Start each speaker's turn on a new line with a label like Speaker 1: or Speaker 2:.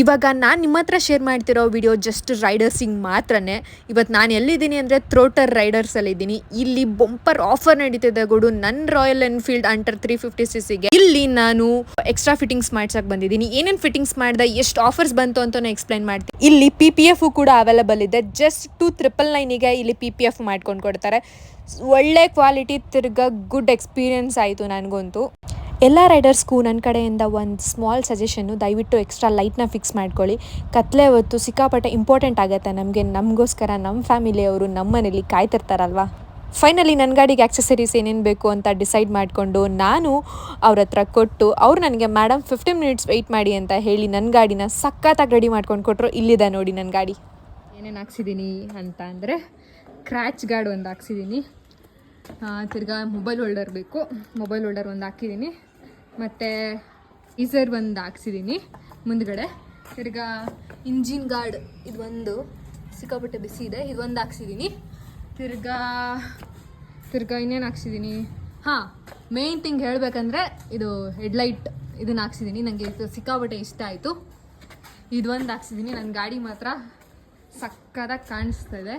Speaker 1: ಇವಾಗ ನಾನು ನಿಮ್ಮ ಹತ್ರ ಶೇರ್ ಮಾಡ್ತಿರೋ ವಿಡಿಯೋ ಜಸ್ಟ್ ರೈಡರ್ಸಿಗೆ ಮಾತ್ರನೇ. ಇವತ್ತು ನಾನು ಎಲ್ಲಿದ್ದೀನಿ ಅಂದರೆ ಥ್ರೋಟರ್ ರೈಡರ್ಸಲ್ಲಿದ್ದೀನಿ. ಇಲ್ಲಿ ಬಂಪರ್ ಆಫರ್ ನಡೀತಿದೆ ಗುಡು ನನ್ನ ರಾಯಲ್ ಎನ್ಫೀಲ್ಡ್ ಅಂಟರ್ 350cc ಇಲ್ಲಿ ನಾನು ಎಕ್ಸ್ಟ್ರಾ ಫಿಟ್ಟಿಂಗ್ಸ್ ಮಾಡ್ಸಕ್ಕೆ ಬಂದಿದ್ದೀನಿ. ಏನೇನು ಫಿಟ್ಟಿಂಗ್ಸ್ ಮಾಡಿದೆ, ಎಷ್ಟು ಆಫರ್ಸ್ ಬಂತು ಅಂತ ಎಕ್ಸ್ಪ್ಲೈನ್ ಮಾಡ್ತೀನಿ. ಇಲ್ಲಿ PPF ಕೂಡ ಅವೈಲೇಬಲ್ ಇದೆ. ಜಸ್ಟ್ 2,999ಗೆ ಇಲ್ಲಿ PPF ಮಾಡ್ಕೊಂಡು ಕೊಡ್ತಾರೆ. ಒಳ್ಳೆ ಕ್ವಾಲಿಟಿ, ತಿರ್ಗಾ ಗುಡ್ ಎಕ್ಸ್ಪೀರಿಯನ್ಸ್ ಆಯಿತು ನನಗಂತೂ. ಎಲ್ಲ ರೈಡರ್ಸ್ಗೂ ನನ್ನ ಕಡೆಯಿಂದ ಒಂದು ಸ್ಮಾಲ್ ಸಜೆಷನ್ನು, ದಯವಿಟ್ಟು ಎಕ್ಸ್ಟ್ರಾ ಲೈಟ್ನ ಫಿಕ್ಸ್ ಮಾಡ್ಕೊಳ್ಳಿ. ಕತ್ಲೆ ಹೊತ್ತು ಸಿಕ್ಕಾಪಟ್ಟೆ ಇಂಪಾರ್ಟೆಂಟ್ ಆಗುತ್ತೆ ನಮಗೋಸ್ಕರ ನಮ್ಮ ಫ್ಯಾಮಿಲಿಯವರು ನಮ್ಮ ಮನೇಲಿ ಕಾಯ್ತಿರ್ತಾರಲ್ವ. ಫೈನಲಿ ನನ್ನ ಗಾಡಿಗೆ ಆಕ್ಸೆಸರೀಸ್ ಏನೇನು ಬೇಕು ಅಂತ ಡಿಸೈಡ್ ಮಾಡಿಕೊಂಡು ನಾನು ಅವ್ರ ಹತ್ರ ಕೊಟ್ಟು, ಅವ್ರು ನನಗೆ ಮೇಡಮ್ 15 ಮಿನಿಟ್ಸ್ ವೆಯ್ಟ್ ಮಾಡಿ ಅಂತ ಹೇಳಿ ನನ್ನ ಗಾಡಿನ ಸಖತ್ತಾಗಿ ರೆಡಿ ಮಾಡ್ಕೊಂಡು ಕೊಟ್ಟರು. ಇಲ್ಲಿದೆ ನೋಡಿ ನನ್ನ ಗಾಡಿ. ಏನೇನು ಹಾಕ್ಸಿದ್ದೀನಿ ಅಂತ ಅಂದರೆ ಕ್ರ್ಯಾಚ್ ಗಾರ್ಡ್ ಒಂದು ಹಾಕ್ಸಿದ್ದೀನಿ, ತಿರ್ಗಾ ಮೊಬೈಲ್ ಹೋಲ್ಡರ್ ಬೇಕು, ಮೊಬೈಲ್ ಹೋಲ್ಡರ್ ಒಂದು ಹಾಕಿದ್ದೀನಿ, ಮತ್ತು ಈಸರ್ ಒಂದು ಹಾಕ್ಸಿದ್ದೀನಿ ಮುಂದ್ಗಡೆ. ತಿರ್ಗಾ ಇಂಜಿನ್ ಗಾರ್ಡ್ ಇದು ಒಂದು ಸಿಕ್ಕಾಪಟ್ಟೆ ಬಿಸಿ ಇದೆ, ಇದೊಂದು ಹಾಕ್ಸಿದ್ದೀನಿ. ತಿರ್ಗಾ ಇನ್ನೇನು ಹಾಕ್ಸಿದ್ದೀನಿ, ಮೇನ್ ಥಿಂಗ್ ಹೇಳಬೇಕಂದ್ರೆ ಇದು ಹೆಡ್ಲೈಟ್ ಇದನ್ನು ಹಾಕ್ಸಿದ್ದೀನಿ. ನನಗೆ ಇದು ಸಿಕ್ಕಾಪಟ್ಟೆ ಇಷ್ಟ ಆಯಿತು. ಇದೊಂದು ಹಾಕ್ಸಿದ್ದೀನಿ. ನನ್ನ ಗಾಡಿ ಮಾತ್ರ ಸಕ್ಕತ್ತಾಗಿ ಕಾಣಿಸ್ತಾ ಇದೆ.